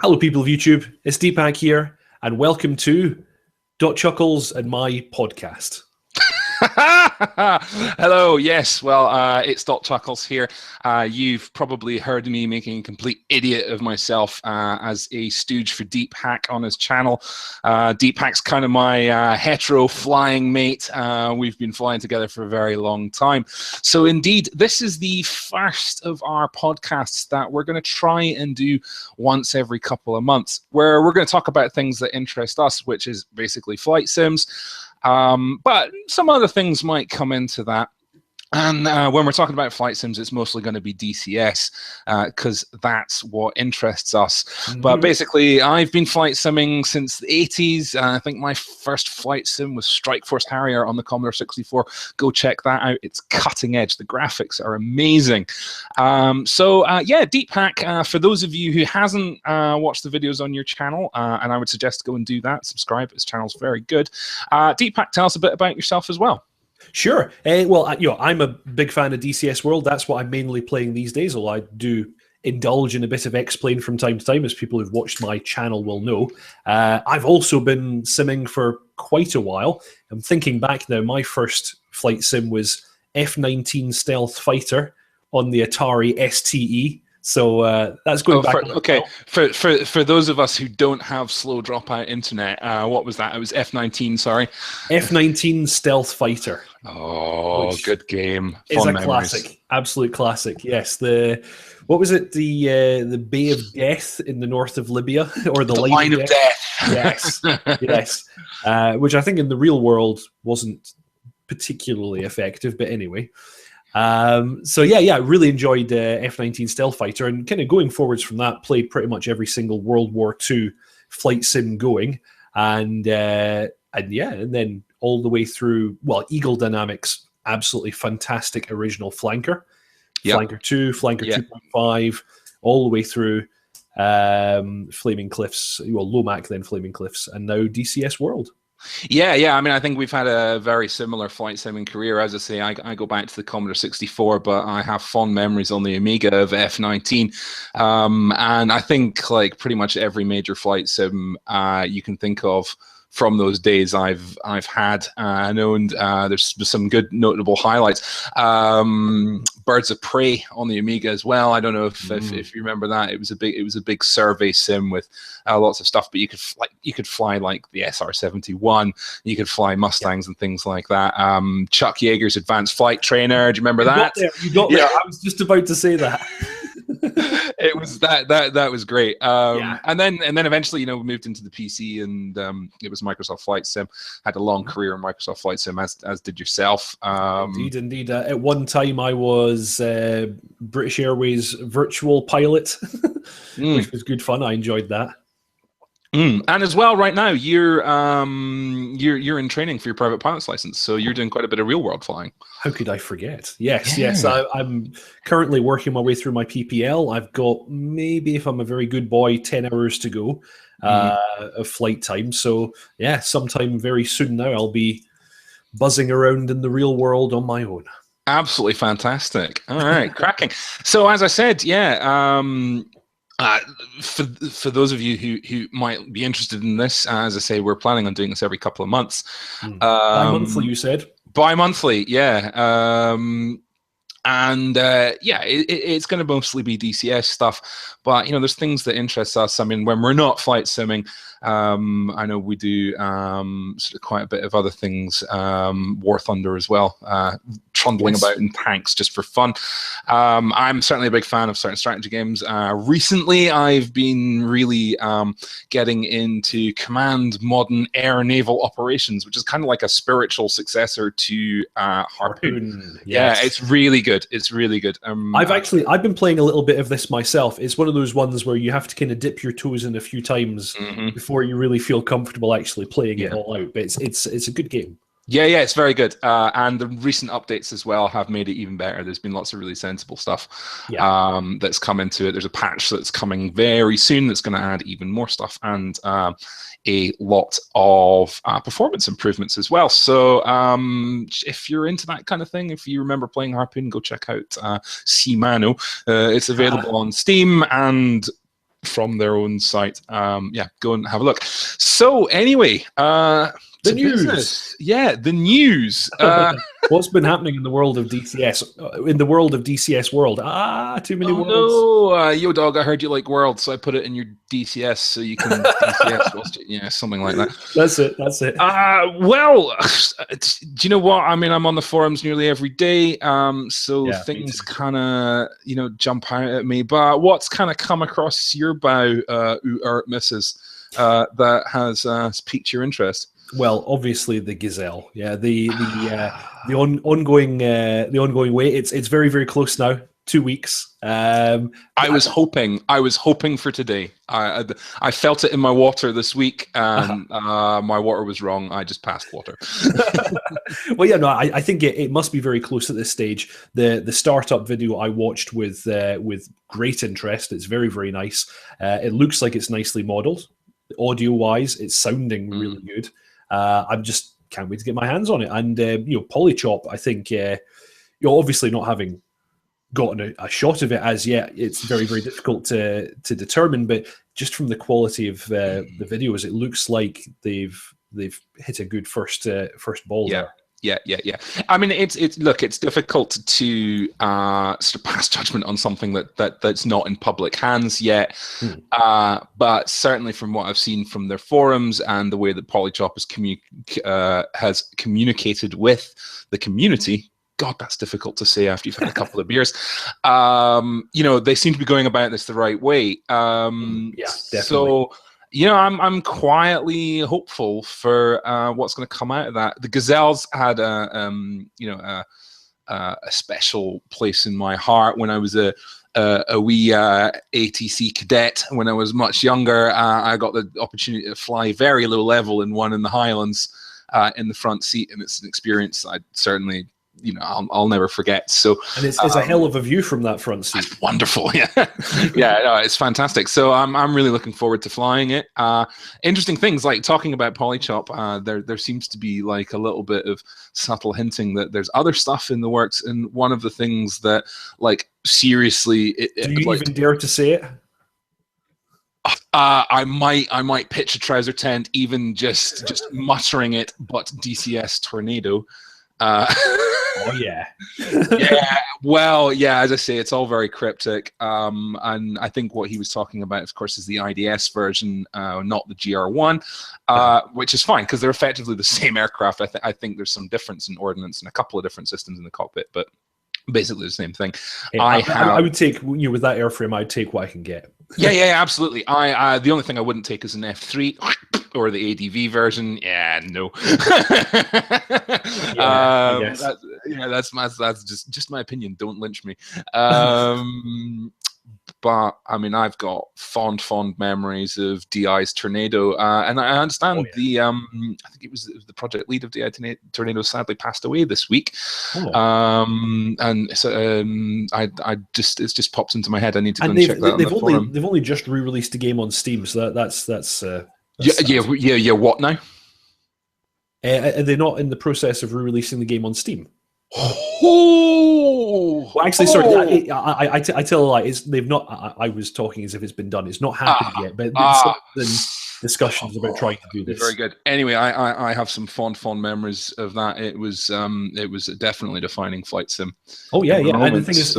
Hello, people of YouTube. It's Deephack here, and welcome to dotChuckles and my podcast. Hello, yes, well, it's dotChuckles here. You've probably heard me making a complete idiot of myself as a stooge for Deephack on his channel. Deephack's kind of my hetero flying mate. We've been flying together for a very long time. So indeed, this is the first of our podcasts that we're going to try and do once every couple of months, where we're going to talk about things that interest us, which is basically flight sims. But some other things might come into that. And when we're talking about flight sims, it's mostly going to be DCS because that's what interests us. Mm-hmm. But basically, I've been flight simming since the 80s. I think my first flight sim was Strike Force Harrier on the Commodore 64. Go check that out. It's cutting edge. The graphics are amazing. Yeah, Deephack, for those of you who hasn't watched the videos on your channel, and I would suggest go and do that, subscribe. His channel's very good. Deephack, tell us a bit about yourself as well. Sure. Well, I'm a big fan of DCS World. That's what I'm mainly playing these days, although I do indulge in a bit of X-Plane from time to time, as people who've watched my channel will know. I've also been simming for quite a while. I'm thinking back now, my first flight sim was F-19 Stealth Fighter on the Atari STE. So that's going back. Okay, for those of us who don't have slow dropout internet, what was that? It was F-19, sorry. F-19 Stealth Fighter. Oh, good game. It's a classic, absolute classic. Yes, what was it? The Bay of Death in the north of Libya, or the Line of Death. Yes, yes. Which I think in the real world wasn't particularly effective, but anyway. So yeah, really enjoyed F-19 Stealth Fighter, and kind of going forwards from that, played pretty much every single World War II flight sim going, and then all the way through. Well, Eagle Dynamics, absolutely fantastic original flanker, yep. Flanker 2, Flanker 2.5, all the way through Flaming Cliffs, well, Lomac, then Flaming Cliffs, and now DCS World. Yeah. I mean, I think we've had a very similar flight simming career. As I say, I go back to the Commodore 64, but I have fond memories on the Amiga of F-19. And I think like pretty much every major flight sim you can think of from those days I've had and owned. There's some good notable highlights. Birds of Prey on the Amiga as well. I don't know if you remember that. It was a big survey sim with lots of stuff, but you could fly like the SR-71. You could fly Mustangs and things like that. Chuck Yeager's Advanced Flight Trainer. Do you remember that? You got there. I was just about to say that. It was that was great. And then eventually, we moved into the PC, and it was Microsoft Flight Sim. Had a long career in Microsoft Flight Sim, as did yourself. Indeed. At one time, I was British Airways virtual pilot, which was good fun. I enjoyed that. And as well, right now you're in training for your private pilot's license, so you're doing quite a bit of real world flying. How could I forget? Yes. I'm currently working my way through my PPL. I've got, maybe if I'm a very good boy, 10 hours to go of flight time. So yeah, sometime very soon now I'll be buzzing around in the real world on my own. Absolutely fantastic. All right, cracking. So as I said, for those of you who might be interested in this, as I say, we're planning on doing this every couple of months. Bi-monthly, you said? Bi-monthly, yeah. It's going to mostly be DCS stuff, but there's things that interest us. I mean, when we're not flight simming, I know we do sort of quite a bit of other things, War Thunder as well, trundling about in tanks just for fun. I'm certainly a big fan of certain strategy games. Recently, I've been really getting into Command Modern Air Naval Operations, which is kind of like a spiritual successor to Harpoon. Yes. Yeah, it's really good. It's really good. I've been playing a little bit of this myself. It's one of those ones where you have to kind of dip your toes in a few times before you really feel comfortable actually playing it all out. But it's a good game. Yeah, it's very good. And the recent updates as well have made it even better. There's been lots of really sensible stuff that's come into it. There's a patch that's coming very soon that's going to add even more stuff, and a lot of performance improvements as well. So if you're into that kind of thing, if you remember playing Harpoon, go check out Seamano. It's available on Steam and from their own site. Yeah, go and have a look. So anyway, the news. Business. Yeah, the news. What's been happening in the world of DCS? In the world of DCS world? Too many worlds. No, yo dog, I heard you like worlds, so I put it in your DCS so you can DCS. Yeah, something like that. That's it. That's it. Well, do you know what? I mean, I'm on the forums nearly every day, so things kind of jump out at me. But what's kind of come across your bow, Mrs. That has piqued your interest? Well, obviously the Gazelle, the ongoing wait. It's very, very close now. 2 weeks. I was hoping for today. I felt it in my water this week, and my water was wrong. I just passed water. Well, yeah, no, I think it must be very close at this stage. The startup video I watched with great interest. It's very, very nice. It looks like it's nicely modeled. Audio wise, it's sounding really good. I'm just can't wait to get my hands on it. And Polychop, I think obviously not having gotten a shot of it as yet, it's very, very difficult to determine. But just from the quality of the videos, it looks like they've hit a good first ball there. Yeah. I mean, it's difficult to sort of pass judgment on something that's not in public hands yet. But certainly from what I've seen from their forums and the way that Polychop has communicated with the community. God, that's difficult to say after you've had a couple of beers. They seem to be going about this the right way. Definitely. So. I'm quietly hopeful for what's going to come out of that. The Gazelles had a special place in my heart when I was a wee ATC cadet. When I was much younger, I got the opportunity to fly very low level in one in the Highlands in the front seat, and it's an experience I'd certainly. I'll never forget. So, and it's a hell of a view from that front seat. It's wonderful, yeah, no, it's fantastic. So I'm really looking forward to flying it. Interesting things like talking about Polychop. There seems to be like a little bit of subtle hinting that there's other stuff in the works. And one of the things that, like, seriously, do you even dare to say it? I might pitch a trouser tent, even just muttering it. But DCS Tornado. Oh yeah. Well, as I say, it's all very cryptic, and I think what he was talking about, of course, is the IDS version, not the GR1, which is fine because they're effectively the same aircraft. I think there's some difference in ordnance and a couple of different systems in the cockpit, but basically the same thing. I would take with that airframe. I'd take what I can get. Yeah, absolutely. The only thing I wouldn't take is an F3 or the ADV version. Yeah, no. That's just my opinion. Don't lynch me. But I mean, I've got fond memories of DI's Tornado, and I understand I think it was the project lead of DI Tornado sadly passed away this week. And so it's just popped into my head. I need to go and check that on the forum. They've only just re-released a game on Steam, so that's what now? Are they not in the process of re-releasing the game on Steam? Well, actually, sorry. I tell a lie. They've not. I was talking as if it's been done. It's not happened yet, but there's discussions about trying to do this. Very good. Anyway, I have some fond memories of that. It was definitely a defining flight sim. Oh yeah. And the thing is,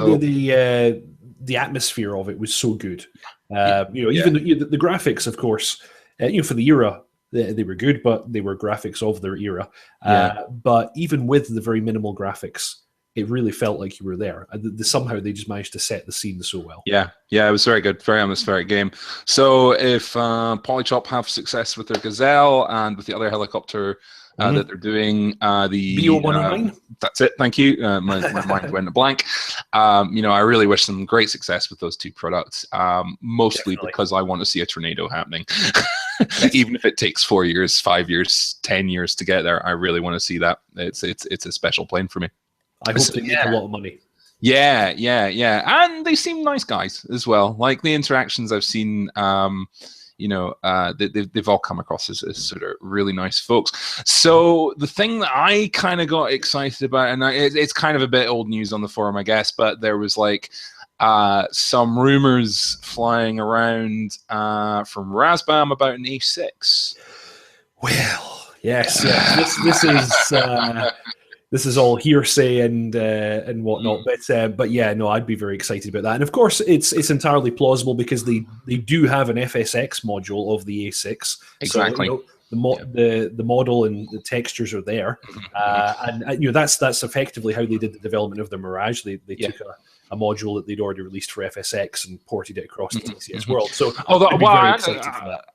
the atmosphere of it was so good. Even the graphics, of course. For the era. They were good, but they were graphics of their era. But even with the very minimal graphics, it really felt like you were there. Somehow they just managed to set the scene so well. Yeah, it was very good, very atmospheric game. So if Polychop have success with their Gazelle and with the other helicopter that they're doing, the VEAO 109. That's it. Thank you. My mind went blank. I really wish them great success with those two products. Mostly Definitely. Because I want to see a Tornado happening. Even if it takes 4 years, 5 years, 10 years to get there, I really want to see that. It's a special plane for me. I hope they make a lot of money. Yeah. And they seem nice guys as well. Like the interactions I've seen, they've all come across as sort of really nice folks. So the thing that I kind of got excited about, and it's kind of a bit old news on the forum, I guess, but there was like some rumors flying around from Razbam about an A6. Well, yes. This is all hearsay and whatnot, but yeah, no, I'd be very excited about that. And of course, it's entirely plausible because they do have an FSX module of the A6. Exactly. So, the model and the textures are there, and that's effectively how they did the development of the Mirage. They took a module that they'd already released for FSX and ported it across to TCS World. So I'd be very excited for that.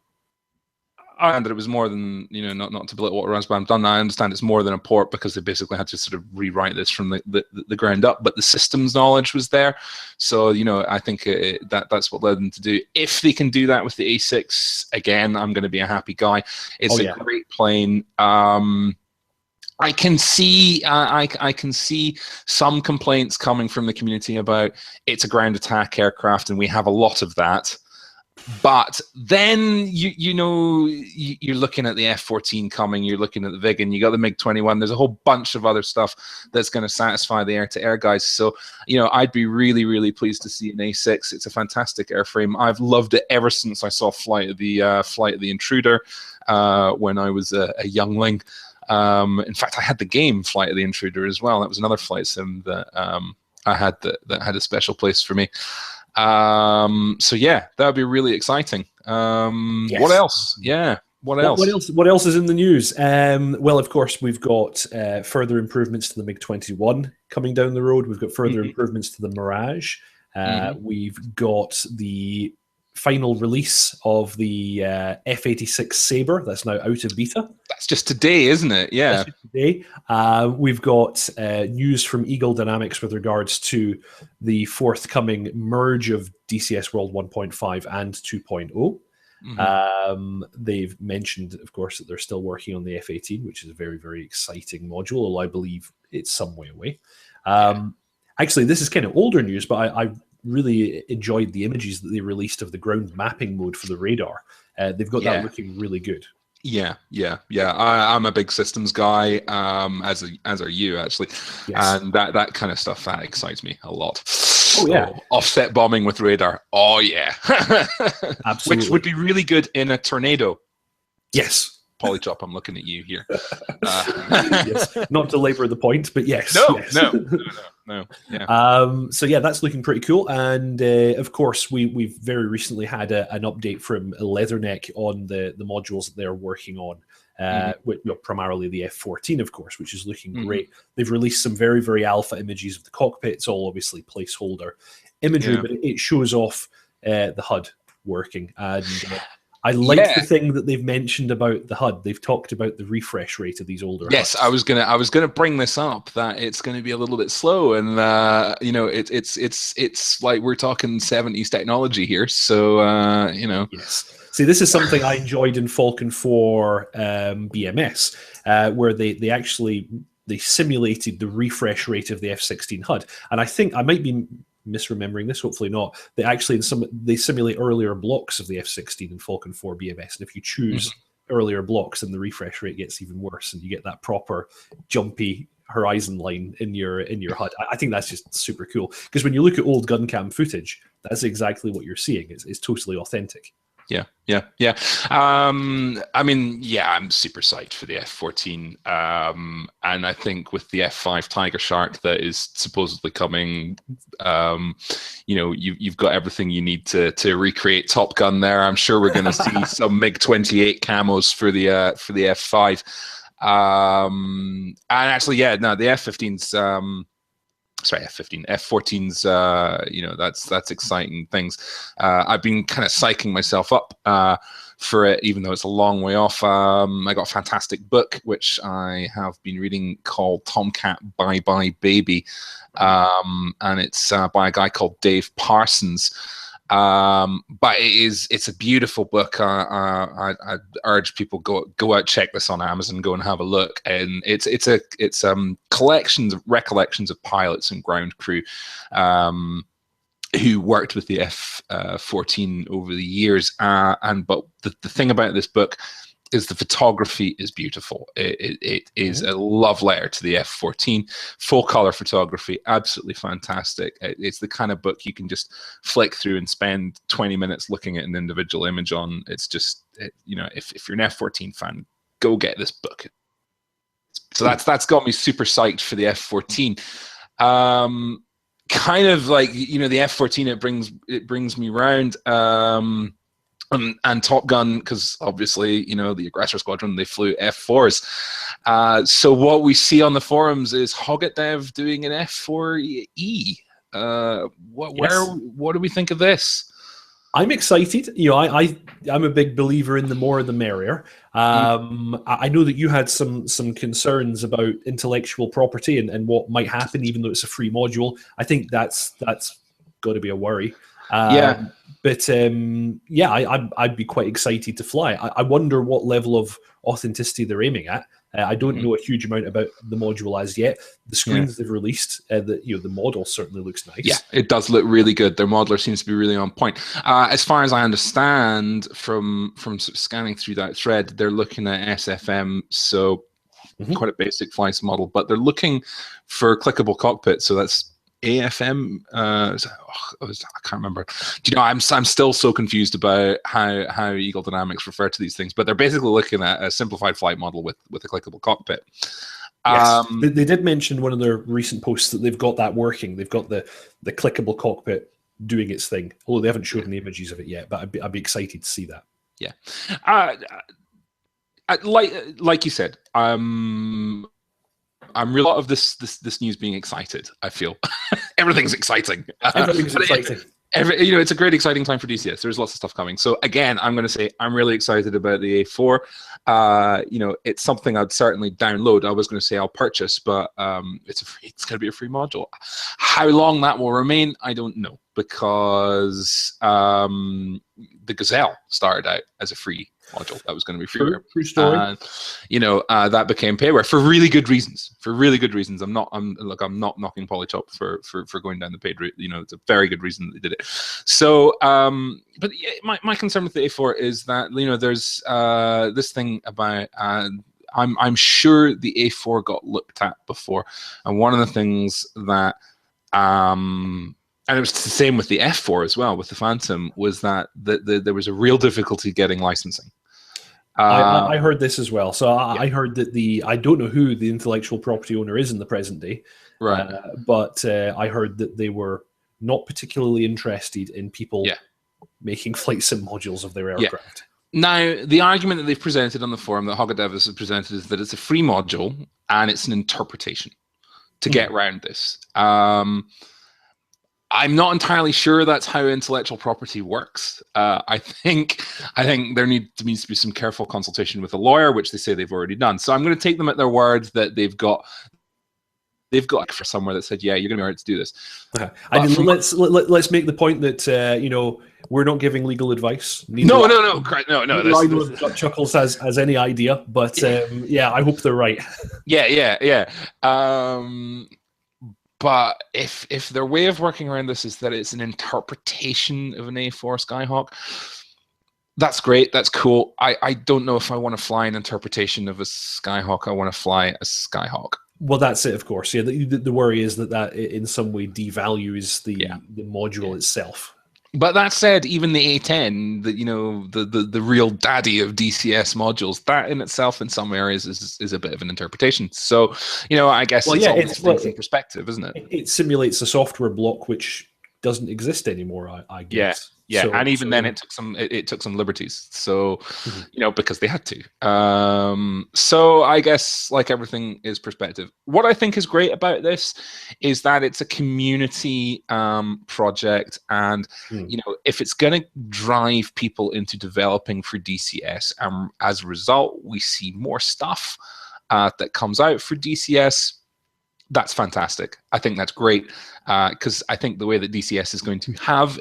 I understand that it was more than, not to belittle what Razbam done. I understand it's more than a port because they basically had to sort of rewrite this from the ground up. But the systems knowledge was there, so I think that's what led them to do. If they can do that with the A6, again, I'm going to be a happy guy. It's a great plane. I can see some complaints coming from the community about it's a ground attack aircraft, and we have a lot of that. But then you're looking at the F-14 coming, you're looking at the Viggen, you got the MiG-21. There's a whole bunch of other stuff that's going to satisfy the air-to-air guys. So I'd be really, really pleased to see an A6. It's a fantastic airframe. I've loved it ever since I saw Flight of the Intruder when I was a youngling. In fact, I had the game Flight of the Intruder as well. That was another flight sim that I had that had a special place for me. So yeah, that would be really exciting. Yes. What else? Yeah. What else? What else is in the news? Well, of course, we've got further improvements to the MiG-21 coming down the road. We've got further improvements to the Mirage. We've got the final release of the F-86 Sabre. That's now out of beta. That's just today, isn't it? Yeah. Today. We've got news from Eagle Dynamics with regards to the forthcoming merge of DCS World 1.5 and 2.0. They've mentioned, of course, that they're still working on the F-18, which is a very, very exciting module, although I believe it's some way away. Actually, this is kind of older news, but I really enjoyed the images that they released of the ground mapping mode for the radar. They've got that looking really good. Yeah. I'm a big systems guy, as are you, actually. Yes. And that kind of stuff, that excites me a lot. Oh yeah, offset bombing with radar. Oh yeah, absolutely. Which would be really good in a tornado. Yes. Polychop, I'm looking at you here. Yes. Not to labor the point, but yes. No. Yeah. So yeah, that's looking pretty cool. And of course, we've very recently had an update from Leatherneck on the modules that they're working on. With primarily the F-14, of course, which is looking great. They've released some very, very alpha images of the cockpit. It's all obviously placeholder imagery, but it shows off the HUD working. And I like the thing that they've mentioned about the HUD. They've talked about the refresh rate of these older HUDs. I was gonna bring this up, that it's going to be a little bit slow, and it's like we're talking 70s technology here. So Yes. See, this is something I enjoyed in Falcon 4 BMS, where they actually simulated the refresh rate of the F-16 HUD, and I think I might be misremembering this, hopefully not. They actually they simulate earlier blocks of the F-16 in Falcon 4 BMS, and if you choose earlier blocks, then the refresh rate gets even worse, and you get that proper jumpy horizon line in your HUD. I think that's just super cool, because when you look at old gun cam footage, that's exactly what you're seeing. It's totally authentic. Yeah. I mean, I'm super psyched for the F-14, and I think with the F-5 Tiger Shark that is supposedly coming, you've got everything you need to recreate Top Gun there. I'm sure we're going to see some MiG-28 camos for the F-5, and actually, the F-15's. F-14's, that's exciting things. I've been kind of psyching myself up for it, even though it's a long way off. I got a fantastic book, which I have been reading, called Tomcat Bye Bye Baby. And it's by a guy called Dave Parsons. But it's a beautiful book. I urge people go out, check this on Amazon, go and have a look. And it's collections of recollections of pilots and ground crew who worked with the F-14 over the years. But the thing about this book is the photography is beautiful. It is a love letter to the F14. Full color photography, absolutely fantastic. It's the kind of book you can just flick through and spend 20 minutes looking at an individual image on. It's just, you know, if you're an F14 fan, go get this book. So that's got me super psyched for the F14. Kind of like, you know, the F14, it brings me round. And Top Gun, because obviously, you know, the Aggressor Squadron, they flew F4s. So what we see on the forums is Hoggetdev doing an F4E. What do we think of this? I'm excited. You know, I'm a big believer in the more the merrier. I know that you had some concerns about intellectual property and what might happen, even though it's a free module. I think that's got to be a worry. Yeah. But yeah, I'd be quite excited to fly. I wonder what level of authenticity they're aiming at. I don't know a huge amount about the module as yet. The screens they've released, the model certainly looks nice. Yeah, it does look really good. Their modeler seems to be really on point. As far as I understand from sort of scanning through that thread, they're looking at SFM, so quite a basic flights model, but they're looking for clickable cockpit. So that's AFM. I can't remember. Do you know? I'm still so confused about how Eagle Dynamics refer to these things, but they're basically looking at a simplified flight model with a clickable cockpit. Yes, they did mention one of their recent posts that they've got that working. They've got the clickable cockpit doing its thing, although they haven't shown any images of it yet. But I'd be excited to see that. Yeah, like you said, I'm real lot of this news being excited. I feel everything's exciting. Everything's exciting. You know, it's a great, exciting time for DCS. There's lots of stuff coming. So again, I'm going to say I'm really excited about the A4. You know, it's something I'd certainly download. I was going to say I'll purchase, but it's going to be a free module. How long that will remain, I don't know, because the Gazelle started out as a free module that was going to be freeware. True story. You know, that became payware for really good reasons. I'm not knocking Polytop for going down the paid route. You know, it's a very good reason that they did it. So, but yeah, my concern with the A4 is that, you know, there's this thing about I'm sure the A4 got looked at before, and one of the things that and it was the same with the F4 as well, with the Phantom, was that there was a real difficulty getting licensing. I heard this as well. So I heard that I don't know who the intellectual property owner is in the present day, right? But I heard that they were not particularly interested in people making flight sim modules of their aircraft. Now, the argument that they've presented on the forum, that Hoggetdev has presented, is that it's a free module and it's an interpretation to get around this. I'm not entirely sure that's how intellectual property works. I think there needs to be some careful consultation with a lawyer, which they say they've already done. So I'm going to take them at their word that they've got for somewhere that said, yeah, you're going to be able to do this. I mean, let's make the point that you know, we're not giving legal advice. No. dotChuckles has any idea, but yeah, I hope they're right. Yeah. But if their way of working around this is that it's an interpretation of an A4 Skyhawk, that's great. That's cool. I don't know if I want to fly an interpretation of a Skyhawk. I want to fly a Skyhawk. Well, that's it, of course. Yeah, the worry is that in some way devalues the module itself. But that said, even the A10, the real daddy of DCS modules, that in itself in some areas is a bit of an interpretation. So, you know, I guess it's all in perspective, isn't it? It simulates a software block which doesn't exist anymore, I guess. Yeah, and even then it took some liberties. So, you know, because they had to. So I guess, like everything, is perspective. What I think is great about this is that it's a community project, and you know, if it's going to drive people into developing for DCS, as a result, we see more stuff that comes out for DCS. That's fantastic. I think that's great, because I think the way that DCS is going to have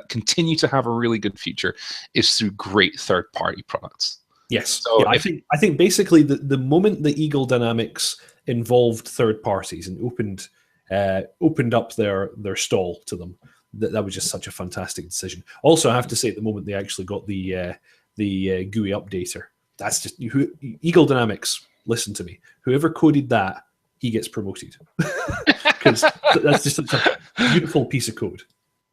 continue to have a really good future is through great third-party products. Yes. So I think basically the moment the Eagle Dynamics involved third parties and opened up their stall to them, that was just such a fantastic decision. Also, I have to say, at the moment they actually got the GUI updater that's just Eagle Dynamics. Listen to me. Whoever coded that, he gets promoted, because that's just such a beautiful piece of code.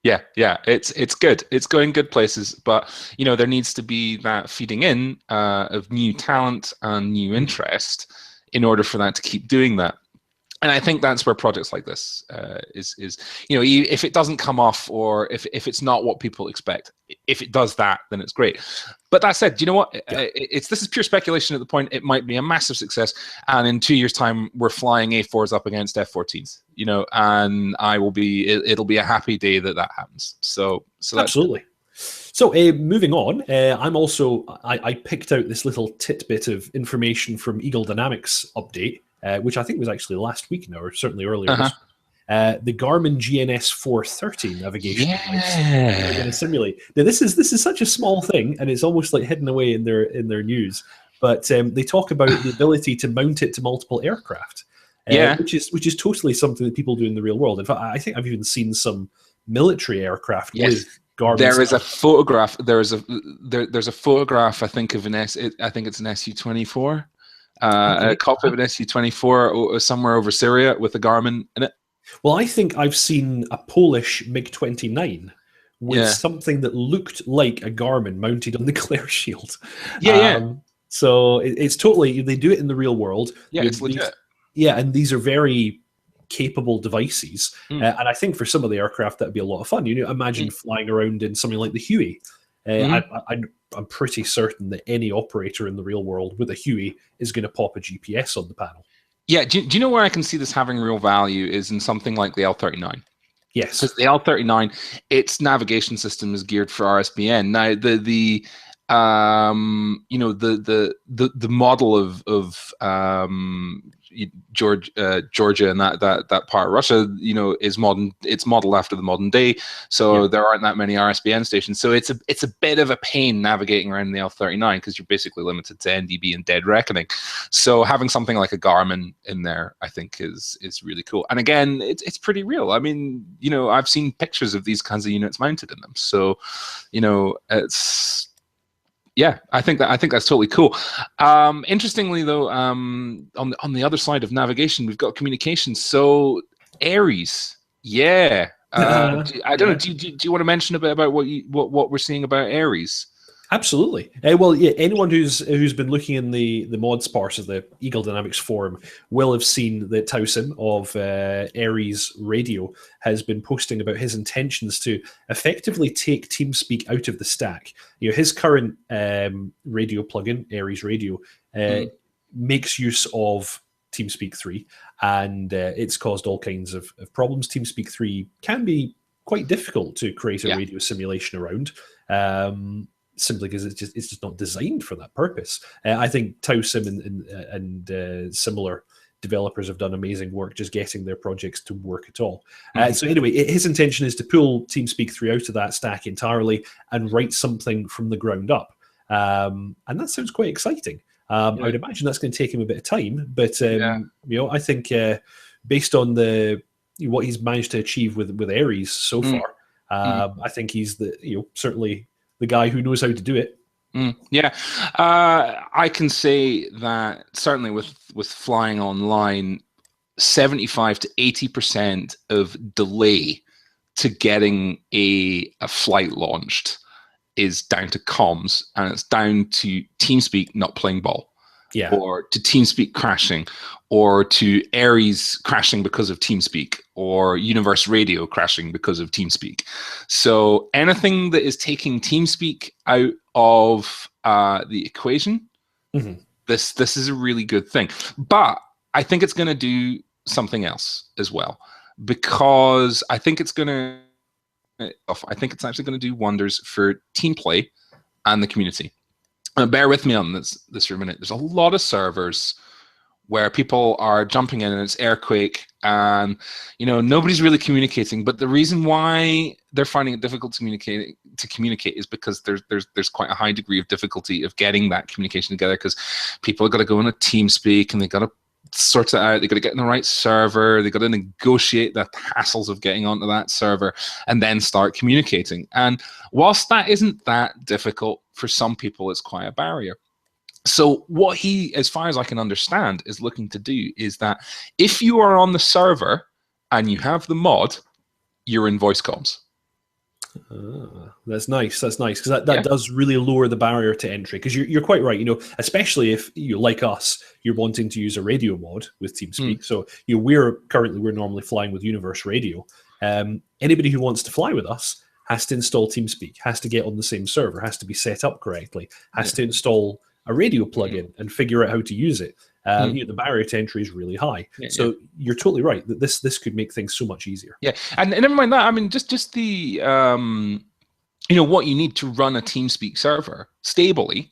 Yeah, it's good. It's going good places, but there needs to be that feeding in of new talent and new interest in order for that to keep doing that. And I think that's where projects like this is if it doesn't come off, or if it's not what people expect, if it does that, then it's great. But that said, do you know what? This is pure speculation at the point. It might be a massive success, and in 2 years' time, we're flying A4s up against F14s. And it'll be a happy day that happens. So absolutely. So moving on, I picked out this little tidbit of information from Eagle Dynamics update, which I think was actually last week now, or certainly earlier. The Garmin GNS 430 navigation device they're going to simulate. Now, this is such a small thing, and it's almost like hidden away in their news. But they talk about the ability to mount it to multiple aircraft, which is totally something that people do in the real world. In fact, I think I've even seen some military aircraft with Garmin. There is a photograph. There's a photograph. I think of I think it's an Su-24. A cockpit of an Su-24 somewhere over Syria with a Garmin in it. Well, I think I've seen a Polish MiG-29 with something that looked like a Garmin mounted on the glare shield. So it's totally, they do it in the real world. Yeah, it's legit. And these are very capable devices. And I think for some of the aircraft, that'd be a lot of fun. Imagine flying around in something like the Huey. I'm pretty certain that any operator in the real world with a Huey is going to pop a GPS on the panel. Yeah, do you know where I can see this having real value is in something like the L39? Yes. Because the L39, its navigation system is geared for RSBN. Now, the model of Georgia and that part of Russia, is modern. It's modeled after the modern day, so there aren't that many RSBN stations. So it's a bit of a pain navigating around the L39 because you're basically limited to NDB and dead reckoning. So having something like a Garmin in there, I think, is really cool. And again, it's pretty real. I mean, I've seen pictures of these kinds of units mounted in them. So, it's. Yeah, I think that's totally cool. Interestingly, though, on the other side of navigation, we've got communication. So Aries, I don't know. Do you want to mention a bit about what we're seeing about Aries? Absolutely. Well, anyone who's been looking in the mods part of the Eagle Dynamics forum will have seen that Towson of Aries Radio has been posting about his intentions to effectively take TeamSpeak out of the stack. His current radio plugin, Aries Radio, makes use of TeamSpeak 3, and it's caused all kinds of problems. TeamSpeak 3 can be quite difficult to create a radio simulation around. Simply because it's just not designed for that purpose. I think Towsim and similar developers have done amazing work just getting their projects to work at all. So anyway, his intention is to pull TeamSpeak 3 out of that stack entirely and write something from the ground up. And that sounds quite exciting. I would imagine that's going to take him a bit of time, but I think based on what he's managed to achieve with Aries so far, I think he's certainly the guy who knows how to do it. I can say that certainly with flying online, 75 to 80% of delay to getting a flight launched is down to comms, and it's down to TeamSpeak not playing ball. Or to TeamSpeak crashing, or to Aries crashing because of TeamSpeak, or Universe Radio crashing because of TeamSpeak. So anything that is taking TeamSpeak out of the equation, this is a really good thing. But I think it's going to do something else as well, because I think it's actually going to do wonders for team play and the community. Bear with me on this for a minute. There's a lot of servers where people are jumping in and it's Airquake, and nobody's really communicating. But the reason why they're finding it difficult to communicate is because there's quite a high degree of difficulty of getting that communication together, because people have got to go on a TeamSpeak and they've got to sort it out. They've got to get in the right server. They've got to negotiate the hassles of getting onto that server and then start communicating. And whilst that isn't that difficult, for some people it's quite a barrier. So what he, as far as I can understand, is looking to do is that if you are on the server and you have the mod, you're in voice comms. That's nice. That's nice, because that does really lower the barrier to entry. Because you're quite right. You know, especially if you, like us, you're wanting to use a radio mod with TeamSpeak. So we're normally flying with Universe Radio. Anybody who wants to fly with us has to install TeamSpeak, has to get on the same server, has to be set up correctly, has to install a radio plugin and figure out how to use it. You know, the barrier to entry is really high. So you're totally right that this could make things so much easier. Yeah, and never mind that. I mean, just the you know, what you need to run a TeamSpeak server stably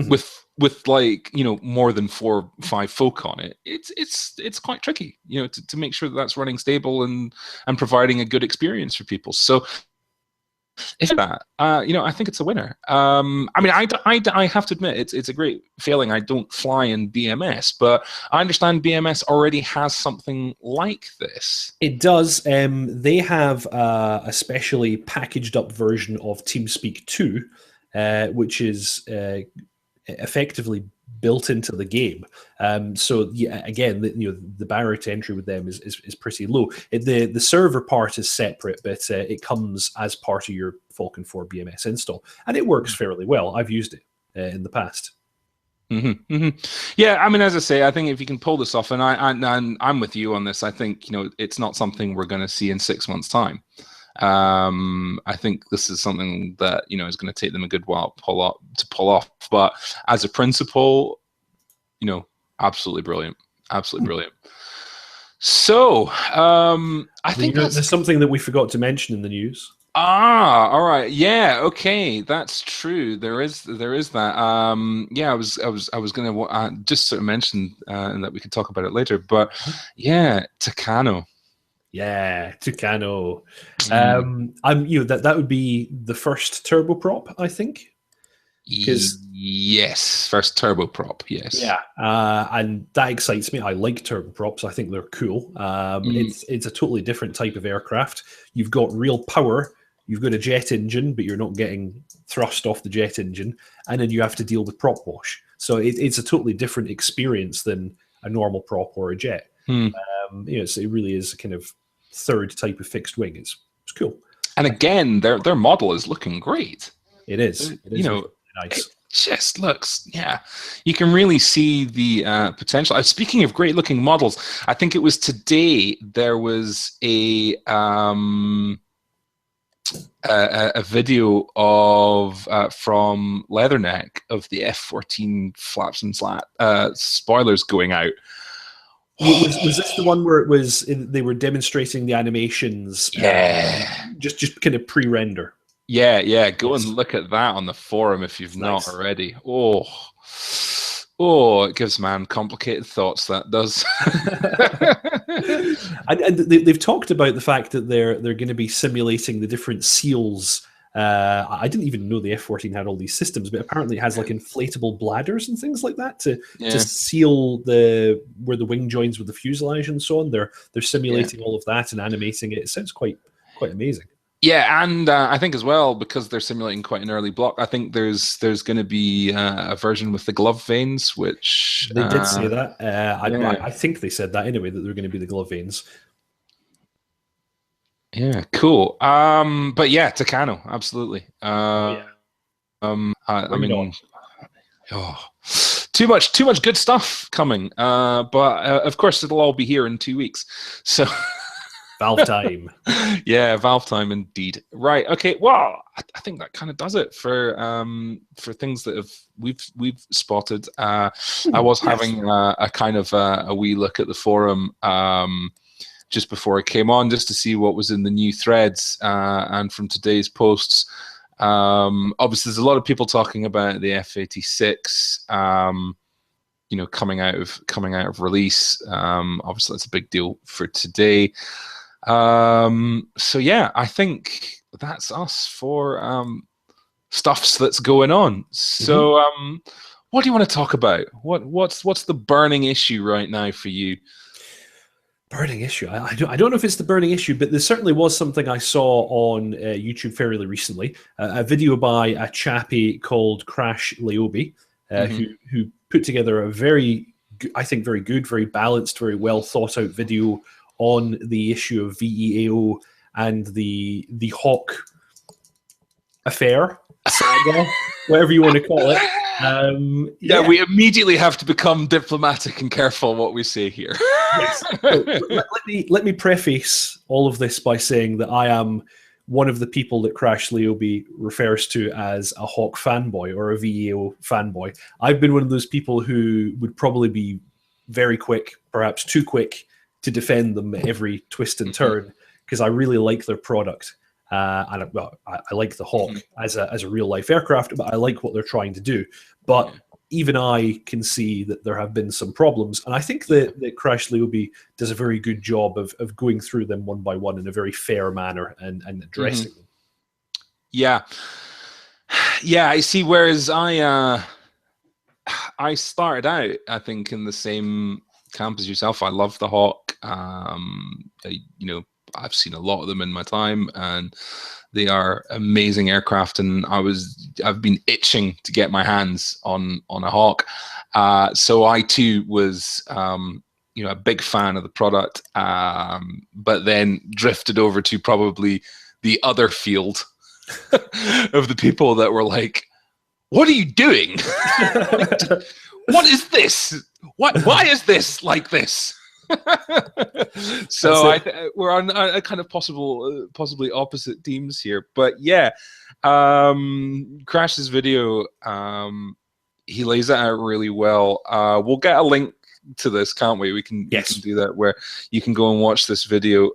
with like, you know, more than 4 or 5 folk on it. It's quite tricky, you know, to make sure that that's running stable and providing a good experience for people. So if that, you know, I think it's a winner. I mean, I have to admit, it's a great feeling. I don't fly in BMS, but I understand BMS already has something like this. It does. They have a specially packaged up version of TeamSpeak 2, which is effectively built into the game. So yeah, again, the barrier to entry with them is pretty low. The server part is separate, but it comes as part of your Falcon 4 BMS install, and it works fairly well. I've used it in the past. Yeah, I mean, as I say, I think if you can pull this off, and I'm with you on this. I think, you know, it's not something we're going to see in 6 months' time. I think this is something that, you know, is going to take them a good while to pull off. But as a principle, you know, absolutely brilliant, absolutely brilliant. So I think there's something that we forgot to mention in the news. All right. Yeah. Okay. That's true. There is that. Yeah. I was going to just sort of mention and that we could talk about it later. But yeah, Tucano. Yeah, Tucano. That would be the first turboprop, I think. Yes, first turboprop. Yes. Yeah, and that excites me. I like turboprops. I think they're cool. It's a totally different type of aircraft. You've got real power. You've got a jet engine, but you're not getting thrust off the jet engine, and then you have to deal with prop wash. So it's a totally different experience than a normal prop or a jet. You know, it really is a kind of third type of fixed wing. It's cool. And again, their model is looking great. It is. You know, really nice. It just looks, yeah. You can really see the potential. Speaking of great looking models, I think it was today there was a video of from Leatherneck of the F-14 flaps and spoilers going out. Was this the one where it was they were demonstrating the animations? Yeah, just kind of pre-render. Yeah. Go and look at that on the forum if you've not already. Oh, it gives man complicated thoughts. That does. and they've talked about the fact that they're going to be simulating the different seals. I didn't even know the F-14 had all these systems, but apparently it has like inflatable bladders and things like that to seal where the wing joins with the fuselage and so on. They're simulating all of that and animating it. It sounds quite amazing. Yeah, and I think as well, because they're simulating quite an early block, I think there's going to be a version with the glove vanes, which they did say that. I think they said that anyway, that they're going to be the glove vanes. Yeah, cool. But yeah, Tucano, absolutely. I mean, too much good stuff coming. But of course, it'll all be here in 2 weeks. So. Valve time. Yeah, Valve time indeed. Right. Okay. Well, I think that kind of does it for things that we've spotted. I was having a kind of a wee look at the forum just before I came on, just to see what was in the new threads and from today's posts. Obviously, there's a lot of people talking about the F-86. You know, coming out of release. Obviously, that's a big deal for today. So yeah, I think that's us for stuffs that's going on. So what do you want to talk about? What's the burning issue right now for you? Burning issue? I don't know if it's the burning issue, but there certainly was something I saw on YouTube fairly recently. A video by a chappie called Crash Laobi. who put together a very, I think, very good, very balanced, very well thought out video on the issue of VEAO and the Hawk affair, saga, whatever you want to call it. Yeah, we immediately have to become diplomatic and careful what we say here. Yes. So, let me preface all of this by saying that I am one of the people that Crash Laobi refers to as a Hawk fanboy or a VEAO fanboy. I've been one of those people who would probably be very quick, perhaps too quick, to defend them at every twist and turn, because I really like their product. And I like the Hawk as a real life aircraft, but I like what they're trying to do. But even I can see that there have been some problems, and I think that Crash Laobi does a very good job of going through them one by one in a very fair manner and addressing them. Yeah, I see. Whereas I started out, I think, in the same camp as yourself. I love the Hawk. I've seen a lot of them in my time, and they are amazing aircraft. And I've been itching to get my hands on a Hawk. So I too was, a big fan of the product, but then drifted over to probably the other field of the people that were like, "What are you doing? What is this? Why is this like this?" So we're on a kind of possibly opposite teams here, but yeah, Crash's video, he lays it out really well. We'll get a link to this, can't we? We can do that, where you can go and watch this video.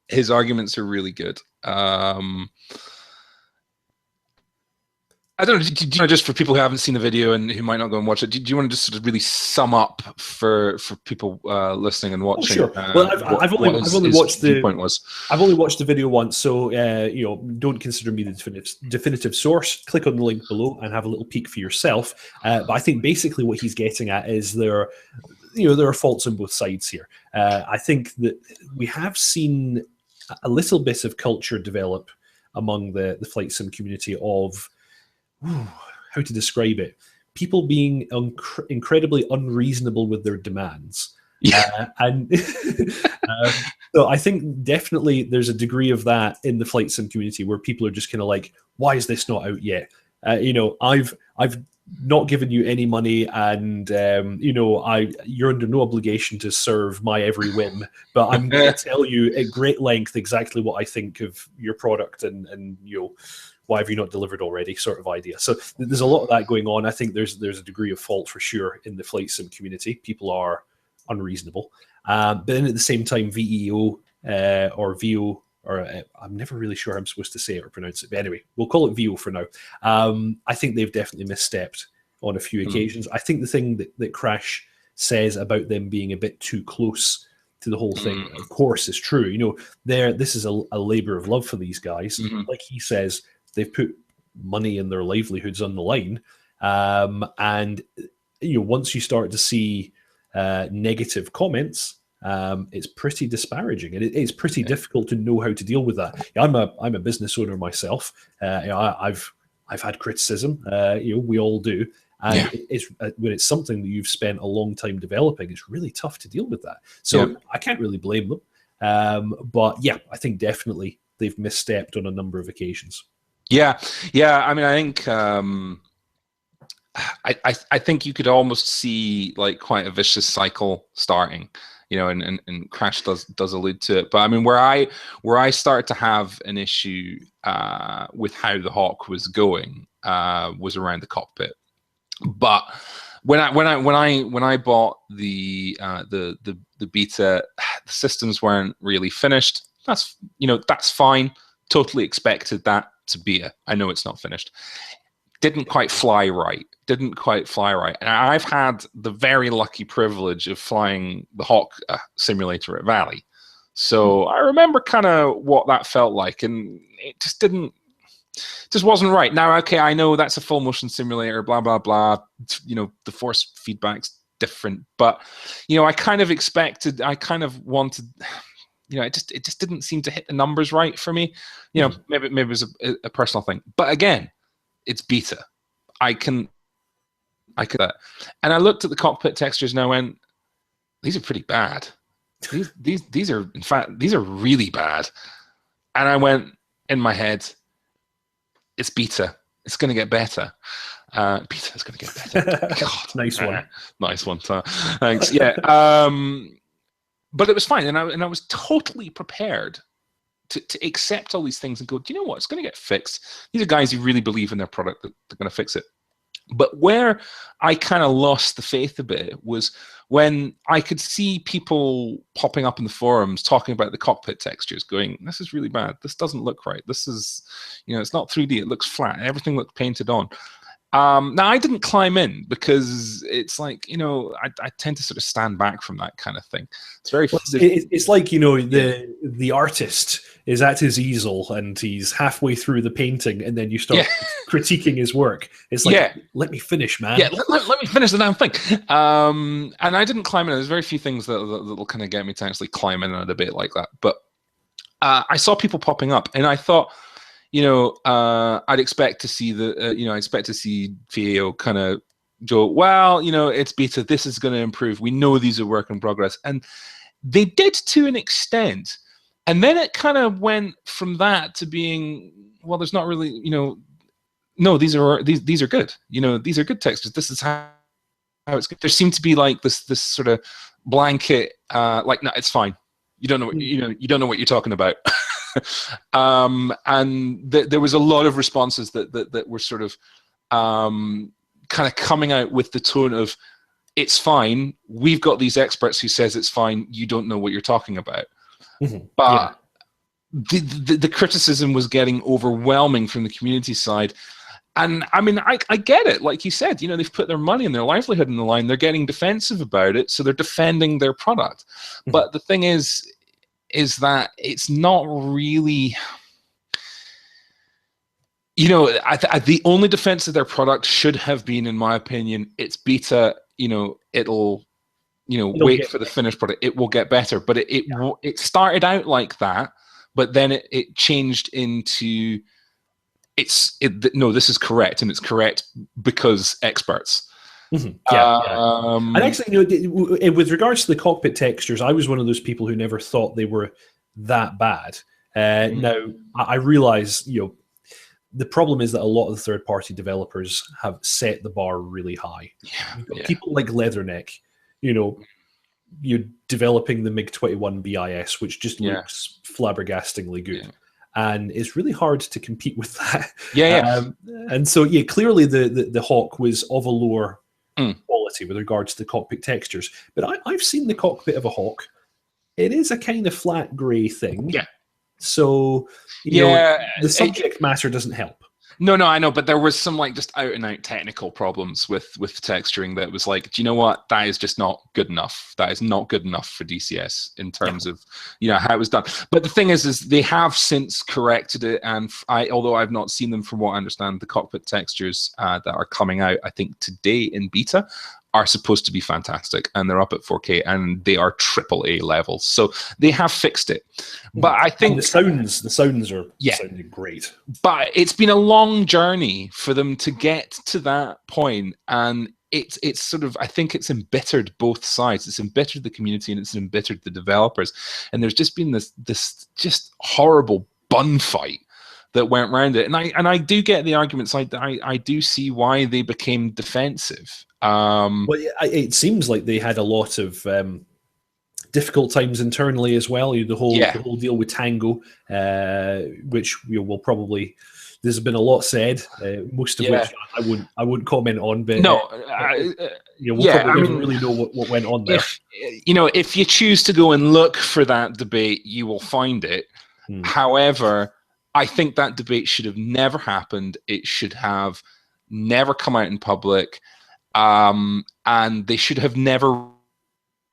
His arguments are really good. I don't know. Do you know, just for people who haven't seen the video and who might not go and watch it, do you want to just sort of really sum up for people listening and watching? Oh, sure. Well, I've only watched the video once, so don't consider me the definitive source. Click on the link below and have a little peek for yourself. But I think basically what he's getting at is there are faults on both sides here. I think that we have seen a little bit of culture develop among the flight sim community of, how to describe it? People being incredibly unreasonable with their demands. So I think definitely there's a degree of that in the flight sim community where people are just kind of like, why is this not out yet? I've not given you any money, and you're under no obligation to serve my every whim, but I'm going to tell you at great length exactly what I think of your product, and why have you not delivered already, sort of idea. So there's a lot of that going on. I think there's a degree of fault for sure in the flight sim community. People are unreasonable. But then at the same time, VEO or VEO, or I'm never really sure how I'm supposed to say it or pronounce it. But anyway, we'll call it VEO for now. I think they've definitely misstepped on a few occasions. I think the thing that Crash says about them being a bit too close to the whole thing, of course, is true. This is a labor of love for these guys. Like he says, they've put money and their livelihoods on the line. And once you start to see negative comments, it's pretty disparaging, and it's pretty difficult to know how to deal with that. I'm a business owner myself. I've had criticism. We all do, and it's when it's something that you've spent a long time developing, it's really tough to deal with that. So I can't really blame them. But yeah, I think definitely they've misstepped on a number of occasions. Yeah. I mean, I think I think you could almost see like quite a vicious cycle starting, and Crash does allude to it. But I mean, where I started to have an issue with how the Hawk was going was around the cockpit. But when I bought the beta, the systems weren't really finished. That's fine. Totally expected that to be it. I know it's not finished. Didn't quite fly right. And I've had the very lucky privilege of flying the Hawk simulator at Valley. So I remember kind of what that felt like, and it just wasn't right. Now, okay, I know that's a full motion simulator, blah, blah, blah. The force feedback's different, but, I kind of wanted, it just didn't seem to hit the numbers right for me. Maybe it was a personal thing. But again, it's beta. I could that. And I looked at the cockpit textures and I went, these are pretty bad. These are, in fact, these are really bad. And I went in my head, it's beta. It's going to get better. Beta is going to get better. God, nice one. Nice one. Thanks. Yeah. But it was fine, and I was totally prepared to accept all these things and go, do you know what? It's going to get fixed. These are guys who really believe in their product, that they're going to fix it. But where I kind of lost the faith a bit was when I could see people popping up in the forums talking about the cockpit textures, going, this is really bad. This doesn't look right. This is, it's not 3D. It looks flat. Everything looked painted on. Now, I didn't climb in because it's like, I tend to sort of stand back from that kind of thing. It's very. It's like, the artist is at his easel and he's halfway through the painting, and then you start critiquing his work. It's like, let me finish, man. Yeah, let me finish the damn thing. And I didn't climb in. There's very few things that will kind of get me to actually climb in on a debate like that. But I saw people popping up, and I thought, I'd expect to see I expect to see VEAO kind of go, well, it's beta. This is going to improve. We know these are work in progress, and they did to an extent. And then it kind of went from that to being, well, there's not really, no, these are good. These are good textures. This is how it's good. There seemed to be like this sort of blanket, like, no, it's fine. You don't know what you don't know what you're talking about. And there was a lot of responses that were sort of kind of coming out with the tone of, it's fine. We've got these experts who says it's fine. You don't know what you're talking about. Mm-hmm. But the criticism was getting overwhelming from the community side. And I mean, I get it. Like you said, they've put their money and their livelihood on the line. They're getting defensive about it, so they're defending their product. Mm-hmm. But the thing is that it's not really, the only defense of their product should have been, in my opinion, it's beta. It'll wait for the finished product. It will get better. But it started out like that, but then it changed into no, this is correct, and it's correct because experts. Mm-hmm. And actually, with regards to the cockpit textures, I was one of those people who never thought they were that bad. Now, I realize, the problem is that a lot of the third-party developers have set the bar really high. People like Leatherneck, you're developing the MiG-21 BIS, which just looks flabbergastingly good. Yeah. And it's really hard to compete with that. And so, clearly the Hawk was of a lower quality with regards to the cockpit textures. But I've seen the cockpit of a Hawk. It is a kind of flat grey thing. Yeah. So, the subject matter doesn't help. No, I know, but there was some like just out and out technical problems with texturing that was like, do you know what? That is just not good enough. That is not good enough for DCS in terms of how it was done. But the thing is they have since corrected it, and although I've not seen them, from what I understand, the cockpit textures that are coming out, I think today in beta, are supposed to be fantastic, and they're up at 4K, and they are AAA levels. So they have fixed it. But I think the sounds are sounding great. But it's been a long journey for them to get to that point, and it's sort of, I think it's embittered both sides. It's embittered the community, and it's embittered the developers. And there's just been this just horrible bun fight that went around it. And I do get the arguments. I do see why they became defensive. Well, it seems like they had a lot of difficult times internally as well. The whole deal with Tango, which will probably, there's been a lot said, most of which I wouldn't comment on. But no, we'll probably never really know what went on there. If you choose to go and look for that debate, you will find it. However, I think that debate should have never happened. It should have never come out in public. And they should have never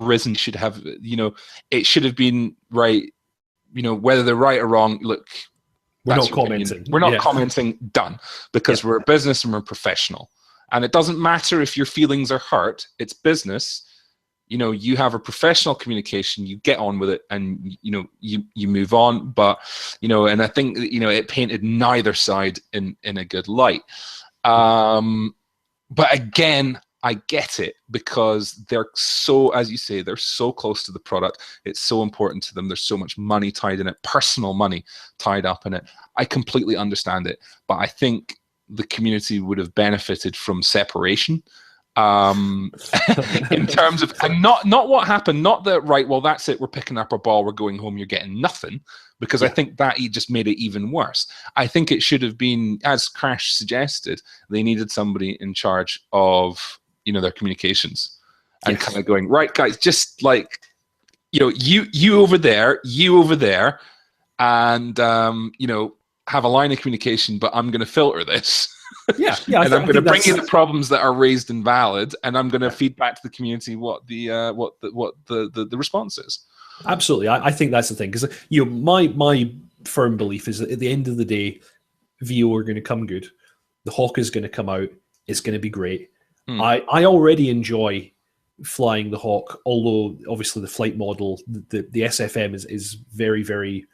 risen. Should have, it should have been right. Whether they're right or wrong. Look, we're not commenting. We're not commenting. Done, because we're a business and we're professional. And it doesn't matter if your feelings are hurt. It's business. you have a professional communication, you get on with it, and you move on. But and I think it painted neither side in a good light. But again, I get it, because they're so, as you say, they're so close to the product. It's so important to them. There's so much money tied in it, personal money tied up in it. I completely understand it, but I think the community would have benefited from separation. In terms of, and not what happened, not that, right, well, that's it, we're picking up our ball, we're going home, you're getting nothing, because I think that he just made it even worse. I think it should have been, as Crash suggested, they needed somebody in charge of their communications, and kind of going, right, guys, just like you over there, and have a line of communication, but I'm going to filter this. And I'm going to bring you the problems that are raised and valid, and I'm going to feed back to the community what the response is. Absolutely, I think that's the thing, because my firm belief is that at the end of the day, VEAO are going to come good. The Hawk is going to come out. It's going to be great. I already enjoy flying the Hawk, although obviously the flight model, the SFM is very, very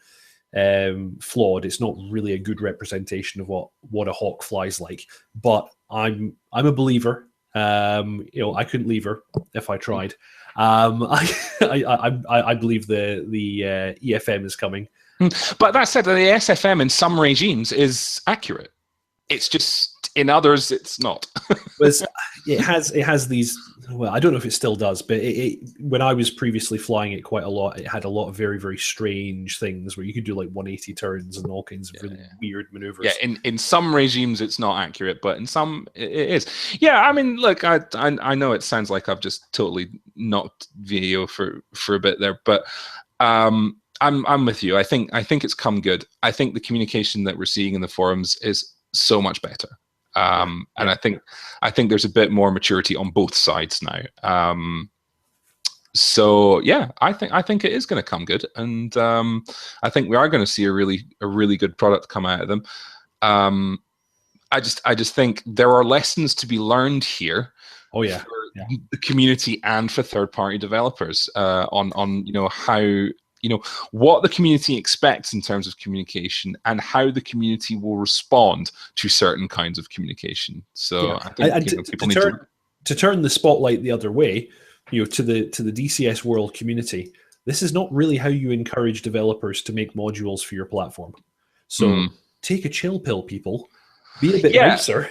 flawed. It's not really a good representation of what a Hawk flies like. But I'm a believer. I couldn't leave her if I tried. I believe the EFM is coming. But that said, the SFM in some regimes is accurate. It's just in others, it's not. It has these. Well, I don't know if it still does, but when I was previously flying it quite a lot, it had a lot of very, very strange things where you could do like 180 turns and all kinds of really weird maneuvers. Yeah, in some regimes it's not accurate, but in some it is. Yeah, I mean, look, I know it sounds like I've just totally knocked VEAO for a bit there, but I'm with you. I think it's come good. I think the communication that we're seeing in the forums is so much better. And I think there's a bit more maturity on both sides now. So yeah, I think it is going to come good, and I think we are going to see a really good product come out of them. I just think there are lessons to be learned here. Oh yeah, for the community and for third-party developers on how. What the community expects in terms of communication, and how the community will respond to certain kinds of communication. So I think people need to turn the spotlight the other way, to the DCS world community. This is not really how you encourage developers to make modules for your platform. So take a chill pill, people. Be a bit nicer.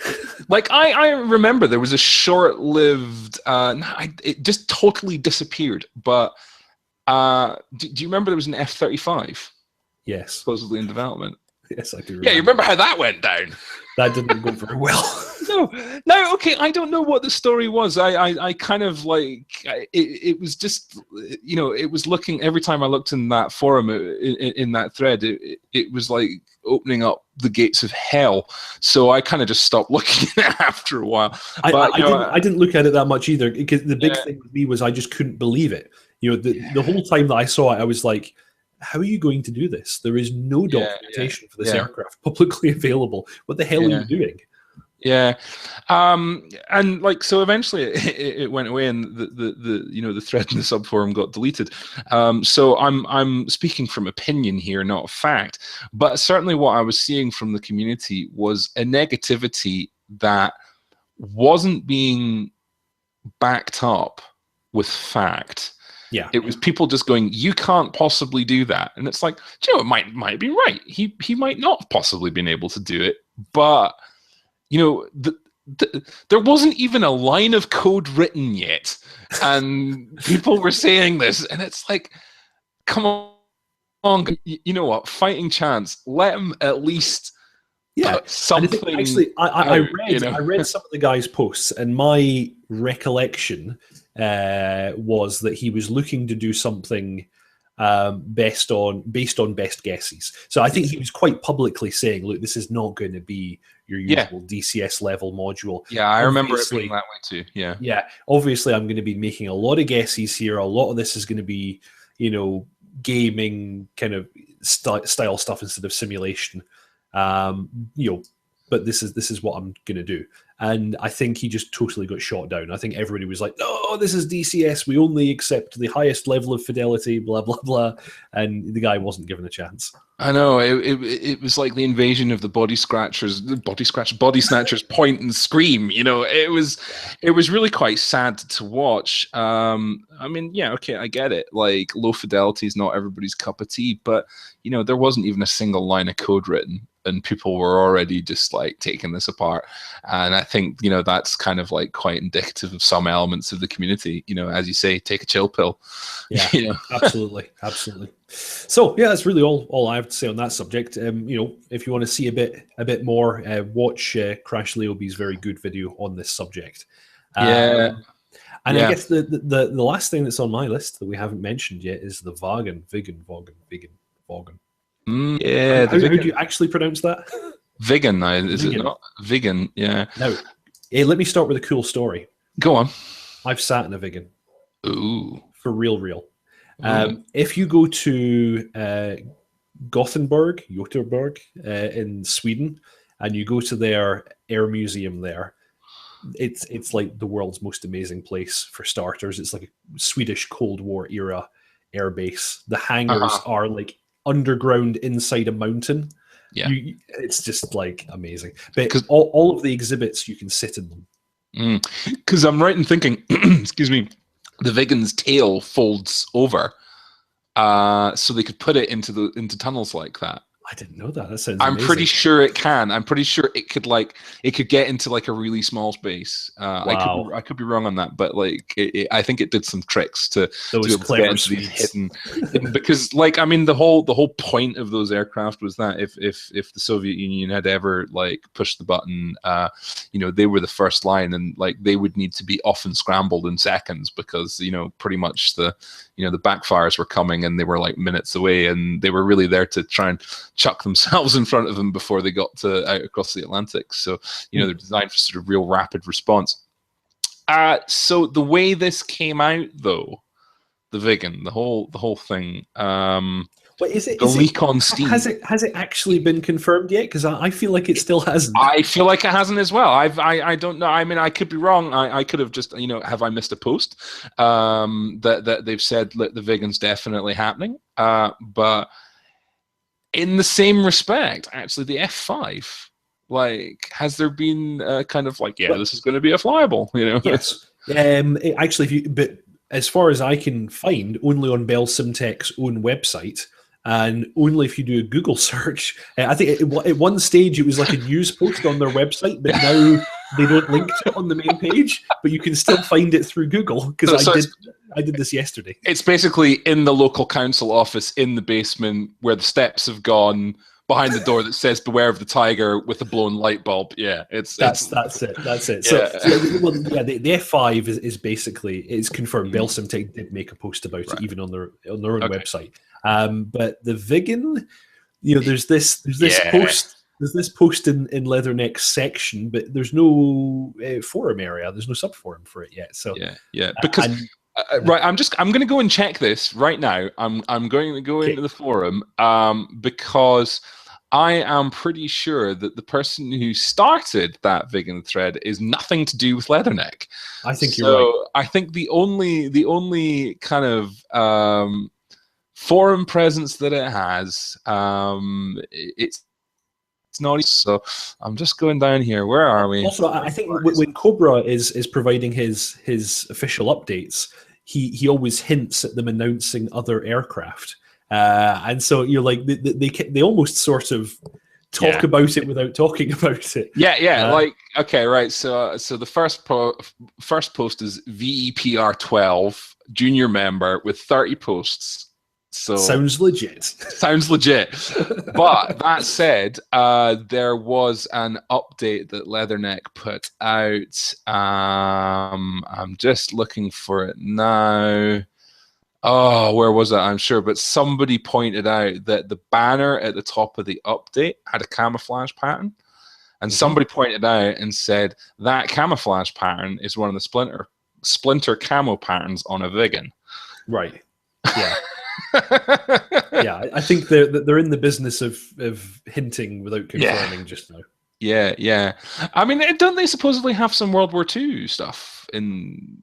Like I remember there was a short-lived. It just totally disappeared, but. Do you remember there was an F-35? Yes. Supposedly in development. Yes, I do remember. Yeah, you remember how that went down? That didn't go very well. No, okay, I don't know what the story was. I kind of like, it was just, it was looking, every time I looked in that forum, in that thread, it was like opening up the gates of hell. So I kind of just stopped looking at it after a while. But, I didn't look at it that much either, because the big thing with me was I just couldn't believe it. The whole time that I saw it, I was like, how are you going to do this? There is no documentation for this aircraft publicly available. What the hell are you doing? Yeah, and like, so eventually it went away, and the thread in the subforum got deleted. So I'm speaking from opinion here, not fact. But certainly what I was seeing from the community was a negativity that wasn't being backed up with fact. Yeah, it was people just going, "You can't possibly do that," and it's like, it might be right. He might not have possibly been able to do it, but there wasn't even a line of code written yet, and people were saying this, and it's like, come on, you know what? Fighting chance. Let him at least. Yeah, something. Actually, I read some of the guys' posts, and my recollection was that he was looking to do something based on best guesses. So I think he was quite publicly saying, "Look, this is not going to be your usual DCS level module." Yeah, I remember it being that way too. Yeah, yeah. Obviously, I'm going to be making a lot of guesses here. A lot of this is going to be, gaming kind of style stuff instead of simulation. But but this is what I'm going to do. And I think he just totally got shot down. I think everybody was like, no, this is DCS. We only accept the highest level of fidelity, blah, blah, blah. And the guy wasn't given a chance. I know, it was like the invasion of the body snatchers point and scream. You know, it was really quite sad to watch. I mean, yeah, okay, I get it. Like, low fidelity is not everybody's cup of tea, but you know, there wasn't even a single line of code written, and people were already just like taking this apart. And I think, you know, that's kind of like quite indicative of some elements of the community. You know, as you say, take a chill pill. Yeah, you know? absolutely. So yeah, that's really all I have to say on that subject. You know, if you want to see a bit more, watch Crash Laobi's very good video on this subject. Yeah. And I guess the last thing that's on my list that we haven't mentioned yet is the Vegan. Yeah. How do you actually pronounce that? Vegan, is it not? Vegan, yeah. Now, hey, let me start with a cool story. Go on. I've sat in a Vegan. Ooh. For real. If you go to Gothenburg in Sweden, and you go to their air museum there, it's like the world's most amazing place for starters. It's like a Swedish Cold War era air base. The hangars are like underground inside a mountain. Yeah, it's just like amazing. But all of the exhibits, you can sit in them. Because I'm right in thinking, excuse me, the vegan's tail folds over, so they could put it into tunnels like that. I didn't know that. That sounds I'm amazing. pretty sure it can. I'm pretty sure it could get into like a really small space. Wow. I could be wrong on that, but like I think it did some tricks to those be able to get into these hidden because like I mean the whole point of those aircraft was that if the Soviet Union had ever like pushed the button, you know, they were the first line, and like they would need to be often scrambled in seconds because, you know, pretty much the backfires were coming and they were like minutes away, and they were really there to try and chuck themselves in front of them before they got out across the Atlantic. So, you know, they're designed for sort of real rapid response. So the way this came out, though, the vegan, the whole thing, what is it? The leak on Steam. Has it actually been confirmed yet? Because I feel like it still hasn't. I feel like it hasn't as well. I don't know. I mean, I could be wrong. I could have just, you know, have I missed a post that they've said that the vegan's definitely happening, but in the same respect, actually, the F5, like, has there been kind of like, this is going to be a flyable, you know? Yes. But as far as I can find, only on Bell Simtech's own website, and only if you do a Google search. I think at one stage it was like a news post on their website, but now they don't link to it on the main page, but you can still find it through Google, because I did this yesterday. It's basically in the local council office in the basement where the steps have gone, behind the door that says "Beware of the tiger" with a blown light bulb. Yeah, that's it. So the F5 is basically, it's confirmed. Bell Simtech did make a post about it, even on their own website. But the vegan, you know, there's this post. There's this post in Leatherneck's section, but there's no forum area. There's no subforum for it yet. So because right, I'm going to go and check this right now. I'm going to go into the forum because I am pretty sure that the person who started that vegan thread is nothing to do with Leatherneck. I think you're right. I think the only kind of forum presence that it has, it's not. So I'm just going down here. Where are we? Also, I think when Cobra is providing his official updates, he always hints at them announcing other aircraft, and so you're like they almost sort of talk about it without talking about it. Like, okay, right. So the first post is VEPR 12 junior member with 30 posts. So sounds legit. But that said, there was an update that Leatherneck put out. I'm just looking for it now. Oh, where was it? I'm sure, but somebody pointed out that the banner at the top of the update had a camouflage pattern, and somebody pointed out and said that camouflage pattern is one of the splinter camo patterns on a vegan. Right. Yeah. I think they're in the business of hinting without confirming just now. Yeah, yeah. I mean, don't they supposedly have some World War II stuff in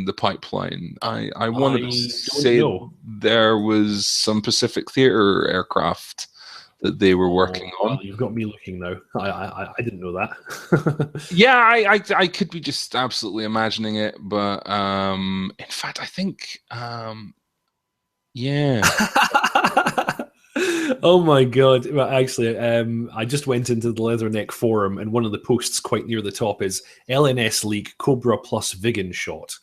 the pipeline? I wanted to don't say know. there was some Pacific Theater aircraft that they were working on. Well, you've got me looking now. I didn't know that. Yeah, I could be just absolutely imagining it, but in fact, I think yeah. Oh my god! Well, actually, I just went into the Leatherneck forum, and one of the posts quite near the top is LNS leak Cobra plus Vigan shot,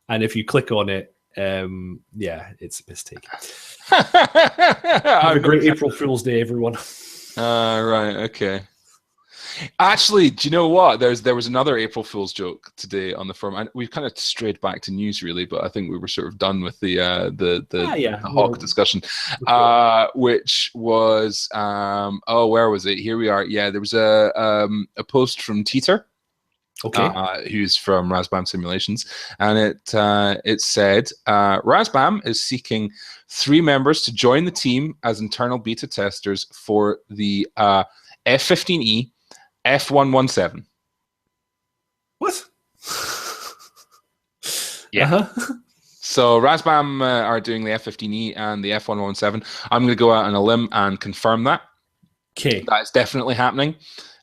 and if you click on it, yeah, it's a mistake. Have a great April Fool's Day, everyone. Right, okay. Actually, do you know what? There was another April Fool's joke today on the forum, and we've kind of strayed back to news really, but I think we were sort of done with the hawk discussion, which was where was it? Here we are. Yeah, there was a post from Teeter, who's from Razbam Simulations, and it said Razbam is seeking 3 members to join the team as internal beta testers for the F-15E F117. What? Yeah. So Razbam are doing the F-15E and the F117. I'm going to go out on a limb and confirm that. Okay. That's definitely happening.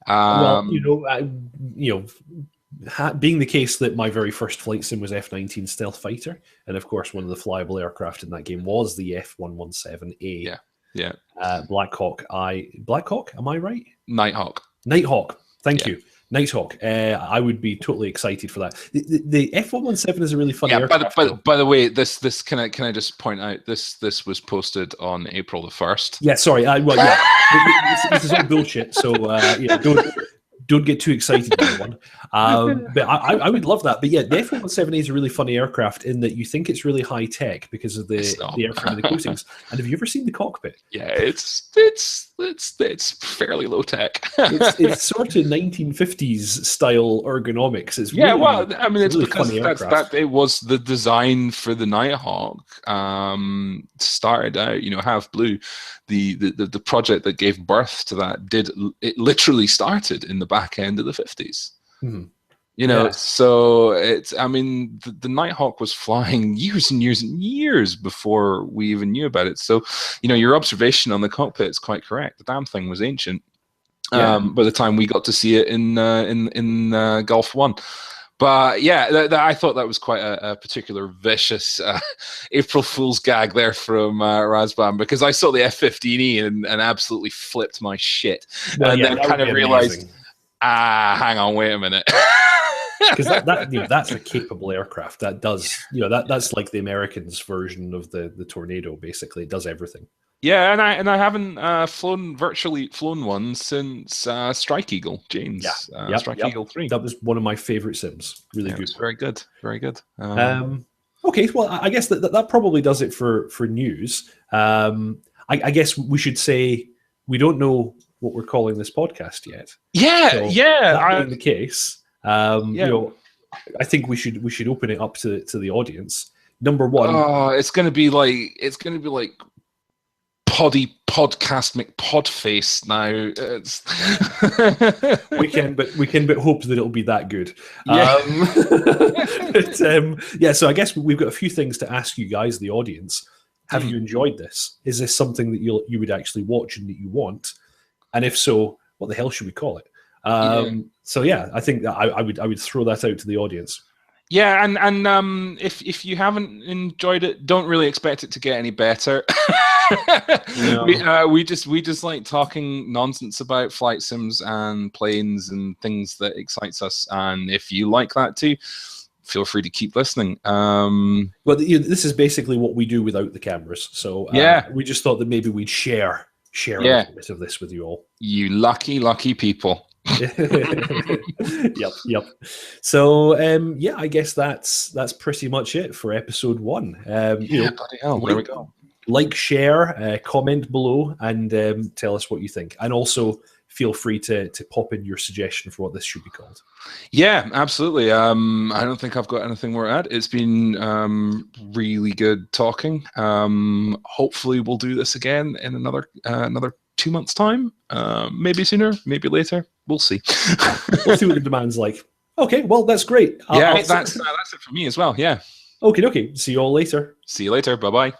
Well, being the case that my very first flight sim was F-19 Stealth Fighter, and of course one of the flyable aircraft in that game was the F117A. Yeah. Black Hawk. Am I right? Nighthawk. Thank you. Nighthawk. I would be totally excited for that. The F117 is a really funny aircraft. By the way, this can I just point out this was posted on April the 1st. Yeah, sorry. This is all bullshit. So don't get too excited, everyone. But I would love that. But yeah, the F117A is a really funny aircraft in that you think it's really high tech because of the airframe and the coatings. And have you ever seen the cockpit? Yeah, it's fairly low tech. it's sort of 1950s style ergonomics. It's really, I mean, it's really because that it was the design for the Nighthawk. Started out, Half Blue, the project that gave birth to that it literally started in the back end of the 50s. Mm-hmm. So the Nighthawk was flying years and years and years before we even knew about it. So, your observation on the cockpit is quite correct. The damn thing was ancient by the time we got to see it in Gulf One. But yeah, I thought that was quite a particular vicious April Fool's gag there from Razbam, because I saw the F-15E and absolutely flipped my shit, and then kind of realized, hang on, wait a minute. Because that's a capable aircraft. That does, that's like the Americans' version of the Tornado. Basically, it does everything. Yeah, and I haven't virtually flown one since Strike Eagle, James. Yeah, Strike Eagle 3. That was one of my favorite sims. Really good. Very good. Very good. Okay, well, I guess that probably does it for news. I guess we should say we don't know what we're calling this podcast yet. Yeah. That being the case, I think we should open it up to the audience. Number one, it's gonna be like podcast McPodface now. we can but hope that it'll be that good. So I guess we've got a few things to ask you guys, the audience. Have you enjoyed this? Is this something that you would actually watch and that you want? And if so, what the hell should we call it? So yeah, I think that I would throw that out to the audience. Yeah, and if you haven't enjoyed it, don't really expect it to get any better. We just like talking nonsense about flight sims and planes and things that excites us. And if you like that too, feel free to keep listening. Well, this is basically what we do without the cameras. So we just thought that maybe we'd share a little bit of this with you all. You lucky people. Yep. So I guess that's pretty much it for episode 1. Bloody hell, there we go. Like, share, comment below, and tell us what you think. And also feel free to pop in your suggestion for what this should be called. Yeah, absolutely. I don't think I've got anything more to add. It's been really good talking. Hopefully we'll do this again in another 2 months' time. Maybe sooner, maybe later. we'll see. We'll see what the demand's like. Okay, well, that's great. Yeah, that's it for me as well. Yeah. Okay. See you all later. See you later. Bye-bye.